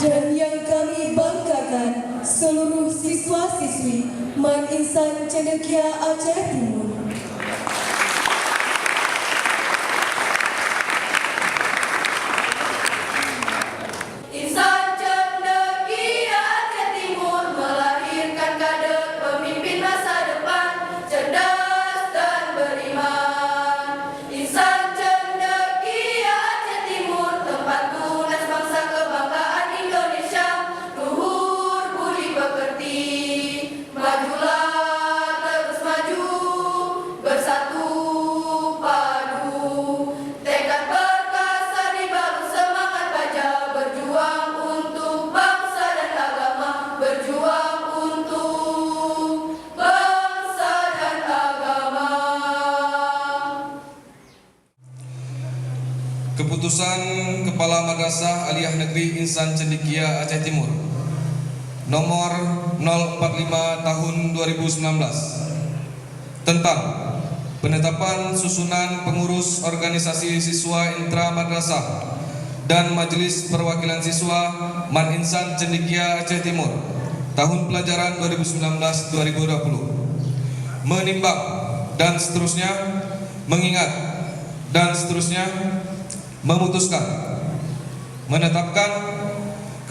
dan yang kami banggakan seluruh siswa-siswi Man Insan Cendekia Aceh Timur. Insan Cendekia Aceh Timur melahirkan kader pemimpin masa depan, cerdas dan beriman. Insan Cendekia Aceh Timur tempat tunas bangsa kebanggaan Indonesia, luhur budi pekerti. Majulah terus maju, bersatu padu, tekad perkasa dibalut semangat baja, berjuang untuk bangsa dan agama, berjuang untuk bangsa dan agama. Keputusan Kepala Madrasah Aliyah Negeri Insan Cendekia Aceh Timur nomor 045 tahun 2019 tentang penetapan susunan pengurus organisasi siswa intra madrasah dan majelis perwakilan siswa Man Insan Cendekia Aceh Timur tahun pelajaran 2019-2020, menimbang dan seterusnya, mengingat dan seterusnya, memutuskan menetapkan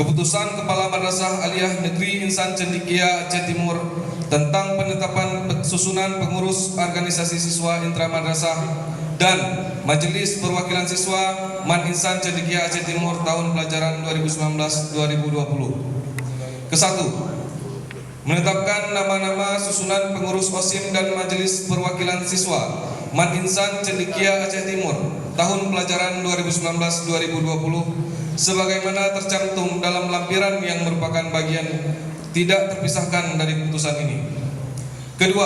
keputusan Kepala Madrasah Aliyah Negeri Insan Cendekia Aceh Timur tentang penetapan susunan pengurus organisasi siswa intra madrasah dan majelis perwakilan siswa Man Insan Cendekia Aceh Timur tahun pelajaran 2019-2020. Kesatu, menetapkan nama-nama susunan pengurus OSIM dan majelis perwakilan siswa Man Insan Cendekia Aceh Timur tahun pelajaran 2019-2020 sebagaimana tercantum dalam lampiran yang merupakan bagian tidak terpisahkan dari putusan ini. Kedua,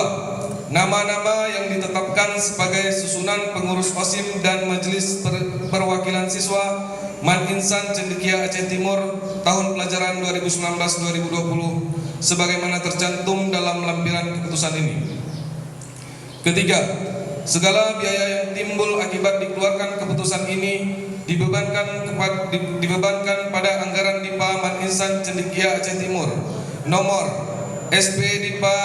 nama-nama yang ditetapkan sebagai susunan pengurus OSIM dan majelis perwakilan siswa Man Insan Cendekia Aceh Timur tahun pelajaran 2019-2020 sebagaimana tercantum dalam lampiran keputusan ini. Ketiga, segala biaya yang timbul akibat dikeluarkan keputusan ini dibebankan pada anggaran DIPA Man Insan Cendekia Aceh Timur nomor SP DIPA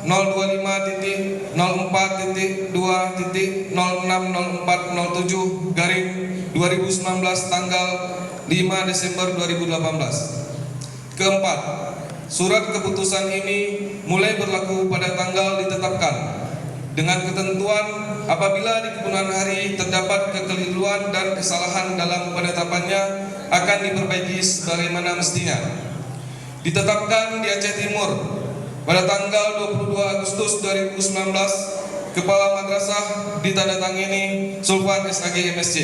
025.004.060407 tanggal 5 Desember 2018. Keempat, surat keputusan ini mulai berlaku pada tanggal ditetapkan dengan ketentuan apabila di kemudian hari terdapat kekeliruan dan kesalahan dalam penetapannya akan diperbaiki sebagaimana mestinya. Ditetapkan di Aceh Timur pada tanggal 22 Agustus 2019, Kepala Madrasah ditandatangani Sulfan SAG MSC.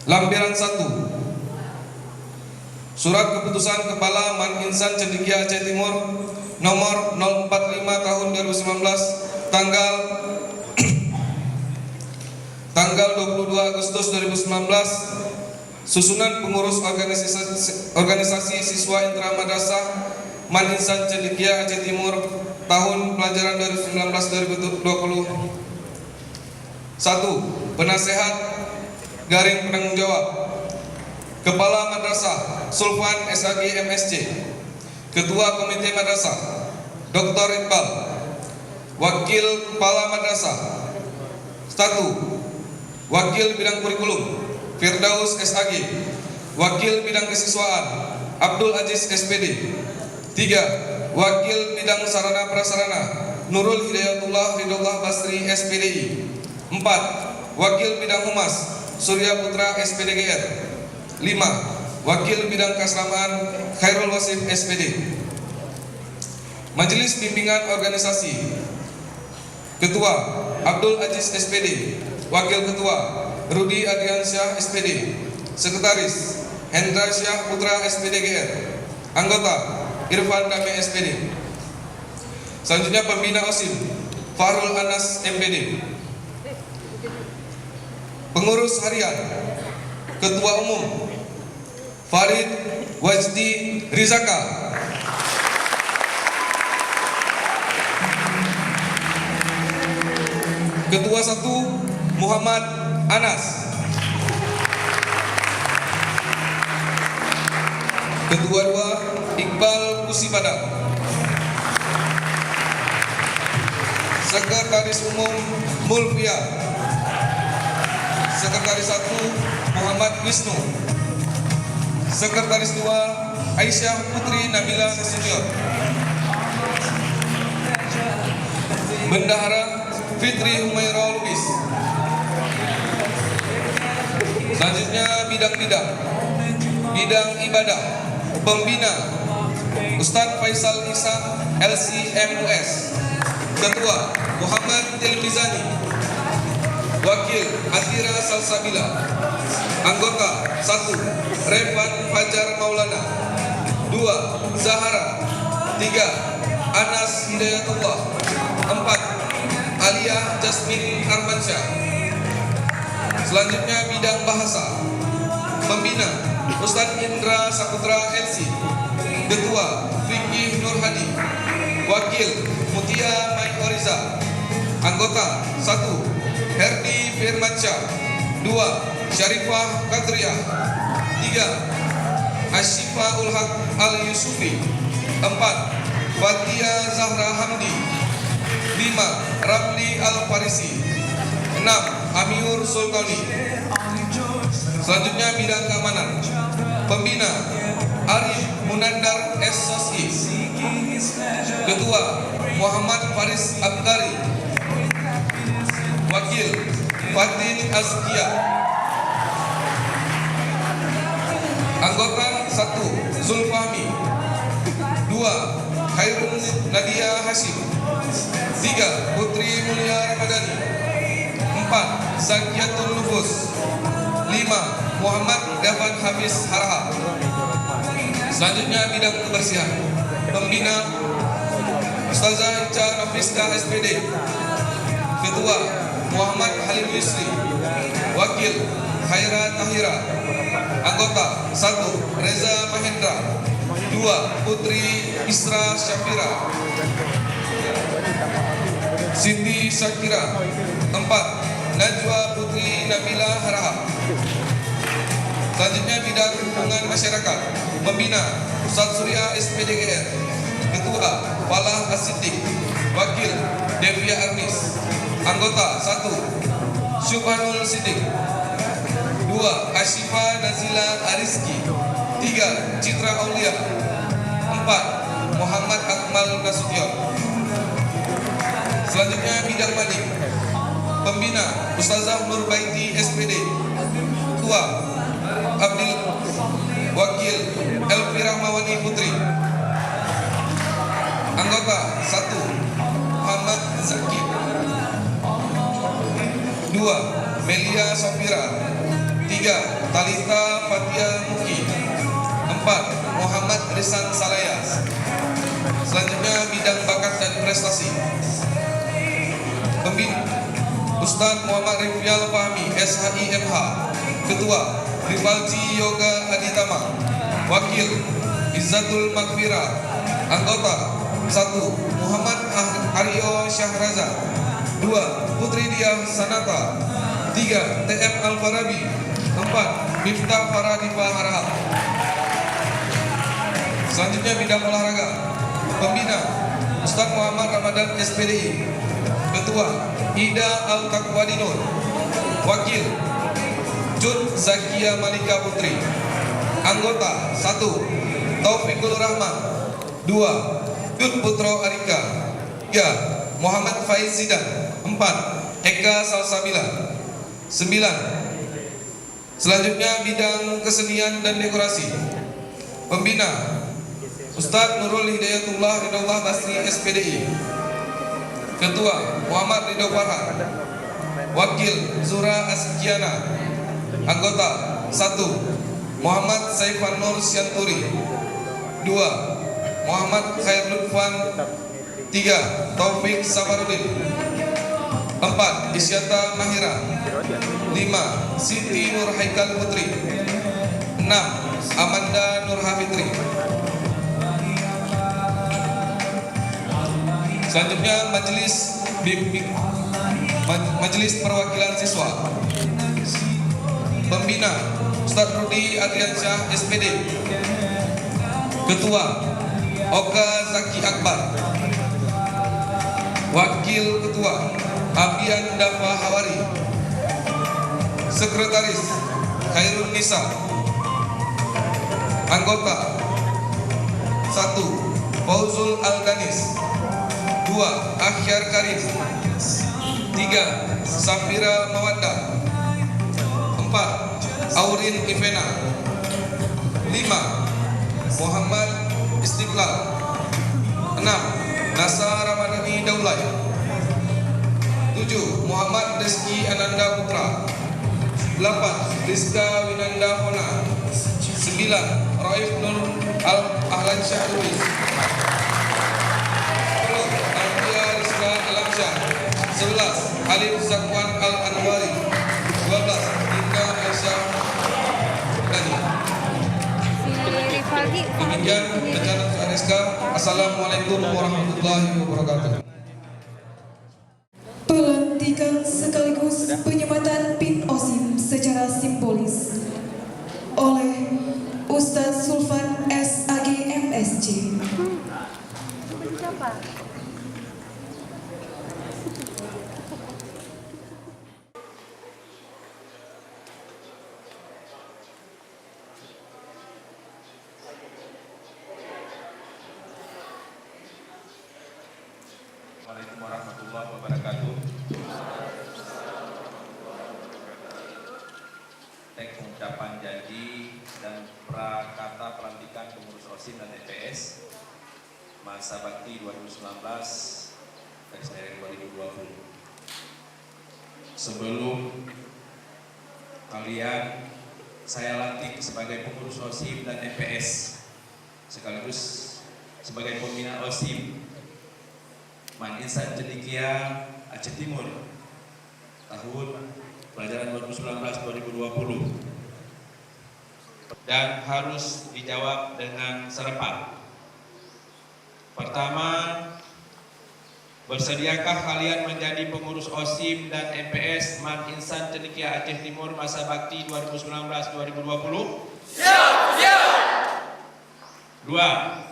Lampiran 1. Surat keputusan Kepala Man Insan Cendekia Aceh Timur nomor 045 tahun 2019 tanggal 22 Agustus 2019, susunan pengurus organisasi siswa intra madrasah Man Insan Cendekia Aceh Timur tahun pelajaran 2019-2020. 1. Penasehat garing penanggung jawab Kepala Madrasah Sulfan SAG MSC. Ketua Komite Madrasah Dr. Iqbal. Wakil Kepala Madrasah 1. Wakil Bidang Kurikulum Firdaus SAG. Wakil Bidang Kesiswaan Abdul Aziz SPD. 3. Wakil Bidang Sarana Prasarana Nurul Hidayatullah Ridullah Basri SPDI. 4. Wakil Bidang Humas Surya Putra SPDGR. 5. Wakil Bidang Keasramaan Khairul Wasif SPD. Majelis Bimbingan Organisasi Ketua Abdul Aziz SPD. Wakil Ketua Rudi Adriansyah SPD. Sekretaris Hendra Syah Putra SPDGR. Anggota Irfan Dame SPD. Selanjutnya Pembina OSIM Farul Anas MPD. Pengurus Harian Ketua Umum Farid Wajdi Rizaka. Ketua 1 Muhammad Anas. Ketua 2 Iqbal Kusipadang. Sekretaris Umum Mulfia. Sekretaris 1 Muhammad Wisnu. Sekretaris 2 Aisyah Putri Nabila Nasution. Bendahara Fitri Humaira Lubis. Selanjutnya bidang-bidang. Bidang ibadah, pembina Ustadz Faisal Isa LCMUS. Ketua Muhammad Tilmizani. Wakil Atira Salsabila. Anggota 1 Revan Fajar Maulana. 2 Zahara. 3 Anas Hidayatullah. 4 Aliyah Jasmine Armansyah. Selanjutnya bidang bahasa, pembina Ustadz Indra Saputra LC. Ketua Fikih Nur Hadi. Wakil Mutia Mai Oriza. Anggota 1 Herdi Firmansyah. 2 Syarifah Kadriah. 3 Asyifa Ulhaq Al-Yusufi. 4 Fatia Zahra Hamdi. 5 Ramli Al-Farisi. 6 Amiur Sultani. Selanjutnya bidang keamanan, pembina Arif Munandar SSI. Ketua Muhammad Faris Abdari. Wakil Fatin Azkia. Anggota 1 Zulfahmi. 2 Khairun Nadia Hashim. 3 Putri Mulia Ramadhani. 4 Zakiatul Nufus. 5 Muhammad Davan Hafiz Harahap. Selanjutnya bidang kebersihan, pembina Ustazah Ica Nafiska SPD. Ketua Muhammad Halil Yusri. Wakil Khaira Tahira. Anggota 1 Reza Mahendra. 2 Putri Isra Syafira. Siti Syakira. 4 Najwa Putri Nabila Harahap. Selanjutnya bidang hubungan masyarakat, pembina Ustadz Surya SPDGR. Ketua Falah As-Siddiq. Wakil Devia Arnis. Anggota 1 Syubhanul Siddiq. 2 Asyifa Nazila Ariski. 3 Citra Aulia. 4 Muhammad Akmal Nasution. Selanjutnya bidang mading, pembina Ustazah Nur Baiti SPD. Ketua Abdil. Wakil Elvi Rahmawani Putri. Anggota 1 Muhammad Zaki. 2 Melia Sofira. 3 Talita Fatia Muki. 4 Muhammad Risan Salayas. Selanjutnya bidang bakat dan prestasi, pembina Ustadz Muhammad Rifyal Fahmi SHIMH. Ketua Rifalji Yoga Aditama. Wakil Izzatul Makfira. Anggota 1 Muhammad Aryo Syahraza. 2 Putri Diah Sanata. 3 TM Al-Farabi. 4 Miftah Faradifa Harahap. Selanjutnya bidang olahraga, pembina Ustadz Muhammad Ramadan SPDI. Ketua Ida Al-Taqwadinur. Wakil Jud Zakia Malika Putri. Anggota 1 Taufikul Rahman. 2 Jud Putro Arika. 3 Muhammad Faiz Zidan. 4 Eka Salsabila. 9 Selanjutnya bidang kesenian dan dekorasi, pembina Ustadz Nurul Hidayatullah Ridullah Basri SPDI. Ketua Muhammad Ridho Farhan. Wakil Zura Askiana. Anggota 1 Muhammad Saifan Nur Syanturi. 2 Muhammad Khair Lutfan. 3 Taufik Safarudin. 4 Isyata Mahira. 5 Siti Nur Haikal Putri. 6 Amanda Nur Hafitri. Selanjutnya majelis bimbing, majelis perwakilan siswa, pembina Ustadz Rudi Adriansyah SPD. Ketua Oka Zaki Akbar. Wakil Ketua Abian Dafa Hawari. Sekretaris Khairun Nisa. Anggota 1. Fauzul Aldanis. 2. Akhyar Karim. 3. Safira Mawanda. 4. Aurin Ivena. 5. Muhammad Istiqlal. 6. Nasar Ramadhani Daulay. 7. Muhammad Rizki Ananda Putra. 8. Rizka Winanda Hona. 9. Raif Nur Ahlan Syah Luis. 10. Nadia Rizka Alamsyah. 11. Alif Zakwan Al Anwari. 12. Dinda Aisyah Dani. Demikian rencana RSK. Assalamualaikum warahmatullahi wabarakatuh. Pelantikan sekaligus penyematan PIN OSIM secara simbolis oleh Ustadz Sulfan SAG MSC. Assalamualaikum warahmatullahi wabarakatuh. Teks pengucapan janji dan prakata pelantikan pengurus OSIM dan EPS masa bakti 2019-2020. Sebelum kalian saya lantik sebagai pengurus OSIM dan EPS sekaligus sebagai pembina OSIM Man Insan Cendekia Aceh Timur tahun pelajaran 2019-2020 dan harus dijawab dengan serempak. Pertama, bersediakah kalian menjadi pengurus OSIM dan MPS Man Insan Cendekia Aceh Timur masa bakti 2019-2020? Siap! 2.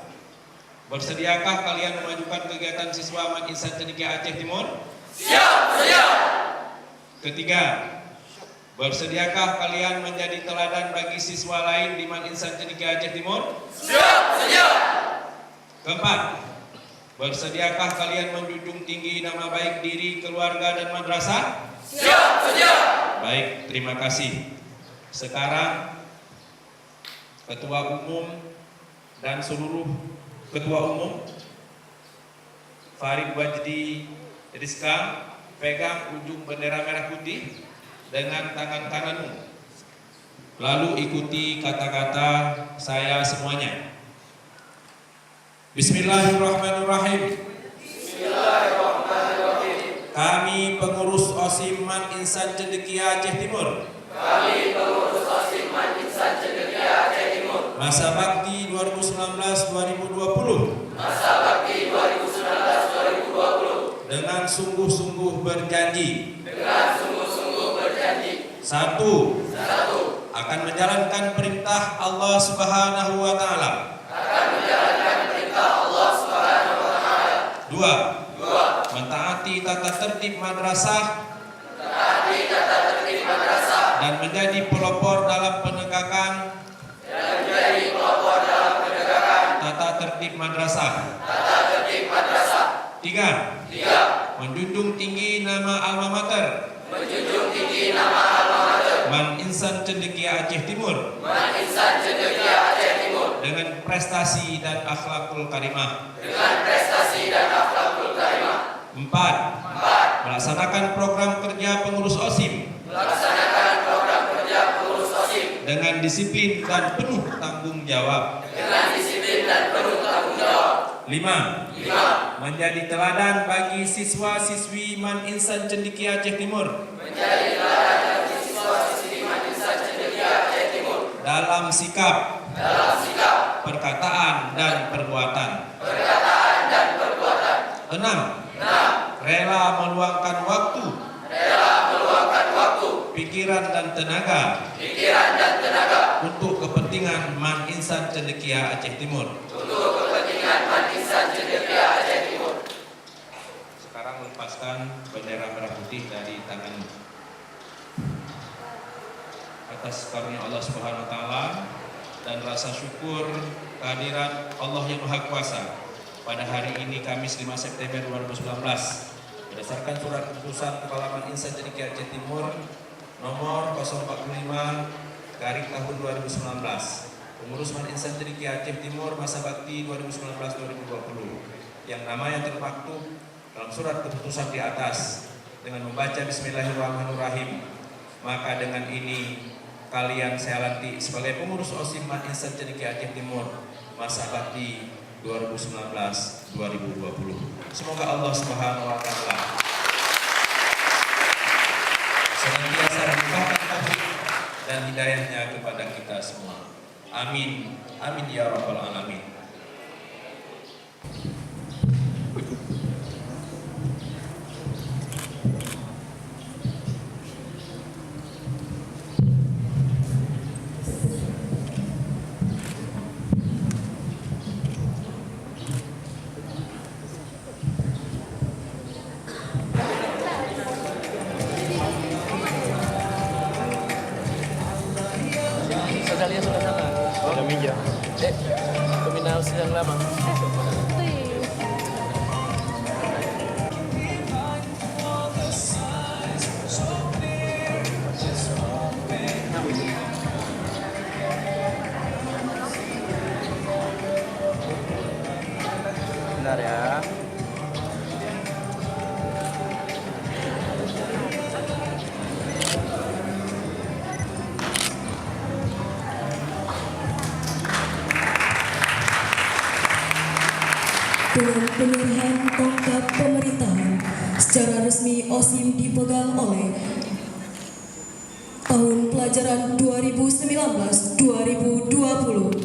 Bersediakah kalian memajukan kegiatan siswa Man Insan Cendekia Aceh Timur? Siap! Ketiga, bersediakah kalian menjadi teladan bagi siswa lain di Man Insan Cendekia Aceh Timur? Siap! Keempat, bersediakah kalian menjunjung tinggi nama baik diri, keluarga, dan madrasah? Siap! Baik, terima kasih. Sekarang Ketua Umum dan seluruh Ketua Umum Farid Wajdi Rizka pegang ujung bendera merah putih dengan tangan kananmu. Lalu ikuti kata-kata saya semuanya. Bismillahirrahmanirrahim. Kami pengurus OSIM Man Insan Cendekia Aceh Timur. Masa bakti 2019-2020. Dengan sungguh-sungguh berjanji. 1. Akan menjalankan perintah Allah Subhanahu wa taala. 2. Mentaati tata tertib madrasah. Dan menjadi pelopor dalam penegakan tata tertib madrasah. 3. Menjunjung tinggi nama alma mater. Man Insan Cendekia Aceh Timur. Dengan prestasi dan akhlakul karimah. 4. Melaksanakan program kerja pengurus OSIM. Dengan disiplin dan penuh tanggung jawab. 5. Menjadi teladan bagi siswa-siswi Man Insan Cendekia Aceh Timur. Dalam sikap, perkataan dan perbuatan. 6. Rela meluangkan waktu, pikiran dan tenaga untuk kepentingan Man Insan Cendekia Aceh Timur. Sekarang lepaskan bendera merah putih dari tanganmu. Atas karunia Allah Subhanahu wa taala dan rasa syukur kehadiran Allah yang Maha Kuasa, pada hari ini Kamis 5 September 2019 berdasarkan surat keputusan Kepala Man Insan Cendekia Aceh Timur nomor 045 garing tahun 2019, pengurus Man Insan Cendekia Aceh Timur masa bakti 2019-2020 yang namanya termaktub dalam surat keputusan di atas dengan membaca Bismillahirrahmanirrahim, maka dengan ini kalian saya lantik sebagai pengurus OSIM Man Insan Cendekia Aceh Timur masa bakti 2019-2020. Semoga Allah Subhanahu wa taala senantiasa melimpahkan taufik dan hidayahnya kepada kita semua. Amin. Amin ya rabbal alamin. Kalian sudah sana? Sudah minjam. Peminat yang lama. Bentar ya. Dengan penyerahan tongkat pemerintahan secara resmi OSIM dipegang oleh tahun pelajaran 2019-2020.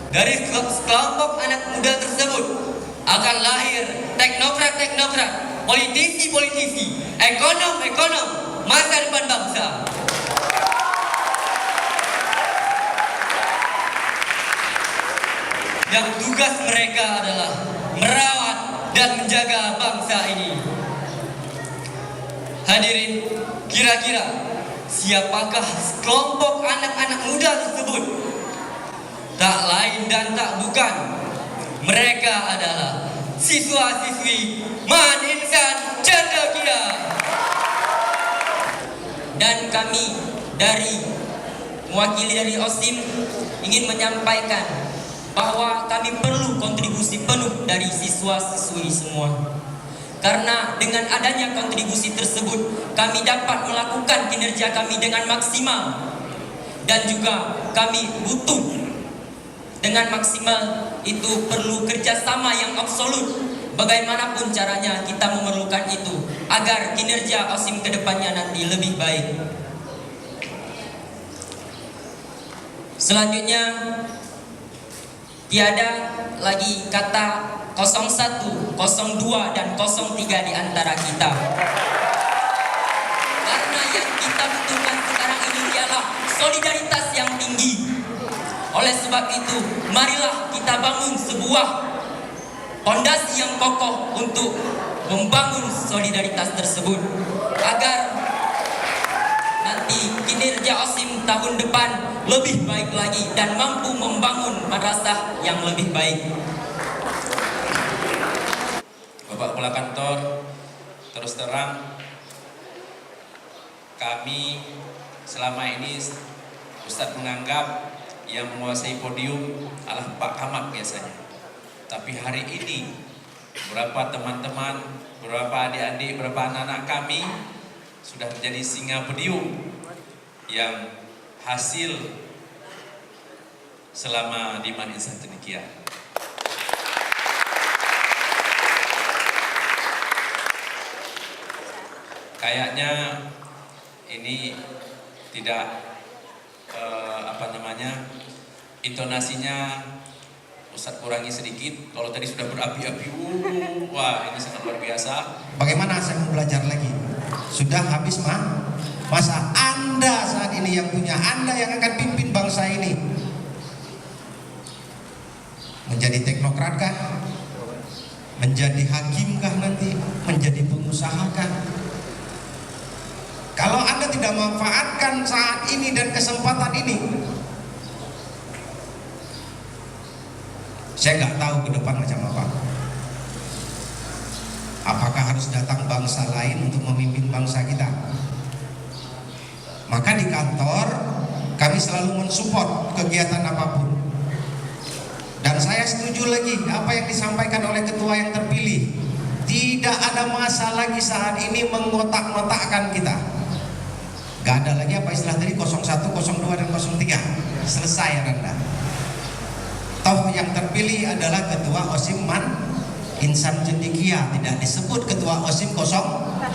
Dari sekelompok anak muda tersebut akan lahir teknokrat-teknokrat, politisi-politisi, ekonom-ekonom masa depan bangsa. Yang tugas mereka adalah merawat dan menjaga bangsa ini. Hadirin, kira-kira siapakah kelompok anak-anak muda tersebut? Tak lain dan tak bukan, mereka adalah siswa-siswi Man Insan Cendekia. Dan kami mewakili dari OSIM ingin menyampaikan bahwa kami perlu kontribusi penuh dari siswa-siswi semua. Karena dengan adanya kontribusi tersebut, kami dapat melakukan kinerja kami dengan maksimal. Dan juga kami butuh dengan maksimal itu perlu kerjasama yang absolut. Bagaimanapun caranya kita memerlukan itu agar kinerja OSIM kedepannya nanti lebih baik. Selanjutnya, tiada lagi kata 01, 02, dan 03 di antara kita. Karena yang kita butuhkan sekarang ini ialah solidaritas yang tinggi. Oleh sebab itu, marilah kita bangun sebuah fondasi yang kokoh untuk membangun solidaritas tersebut agar nanti kinerja OSIM tahun depan lebih baik lagi dan mampu membangun madrasah yang lebih baik. Bapak Kepala Kantor, terus terang kami selama ini Ustadz menganggap yang menguasai podium adalah Pak Kamak biasanya. Tapi hari ini beberapa teman-teman, beberapa adik-adik, beberapa anak-anak kami sudah menjadi singa podium yang hasil selama di Man Insan Cendekia. Kayaknya ini tidak intonasinya Ustadz kurangi sedikit. Kalau tadi sudah berapi-api, wah ini sangat luar biasa. Bagaimana saya mau belajar lagi? Sudah habis masa Anda saat ini yang punya, Anda yang akan pimpin bangsa ini. Menjadi teknokrat kah? Menjadi hakim kah nanti? Menjadi pengusaha kah? Kalau Anda tidak memanfaatkan saat ini dan kesempatan ini, saya nggak tahu ke depan macam apa. Apakah harus datang bangsa lain untuk memimpin bangsa kita? Maka di kantor kami selalu mensupport kegiatan apapun. Dan saya setuju lagi apa yang disampaikan oleh ketua yang terpilih. Tidak ada masa lagi saat ini mengotak-ngotakkan kita. Gak ada lagi apa istilah tadi 01, 02 dan 03. Selesai Anda. Toh yang terpilih adalah ketua OSIM Man Insan Cendekia, tidak disebut ketua OSIM 01.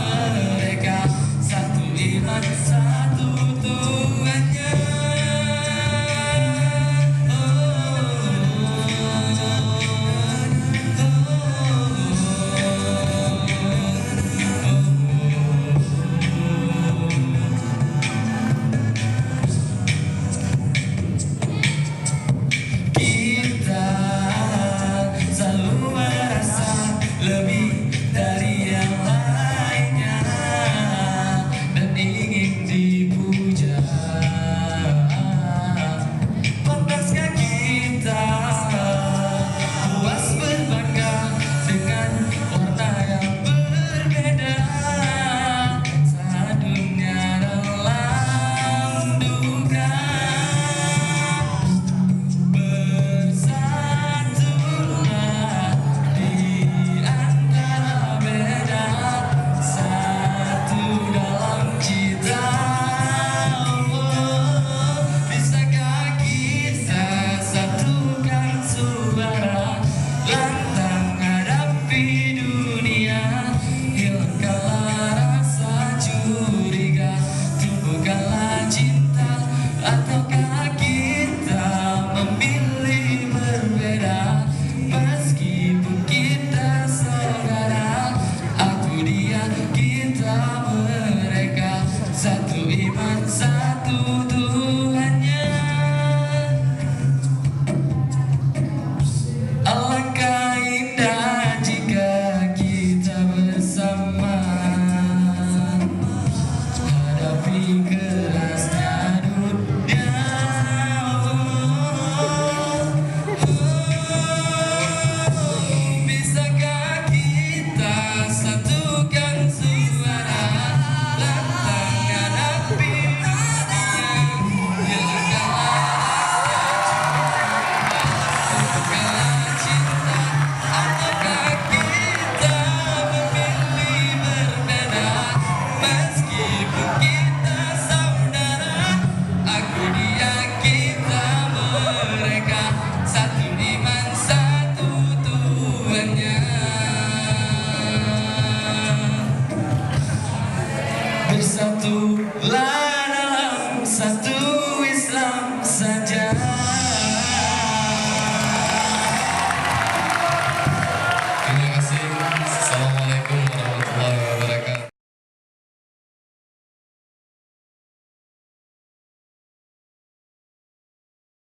Kita mereka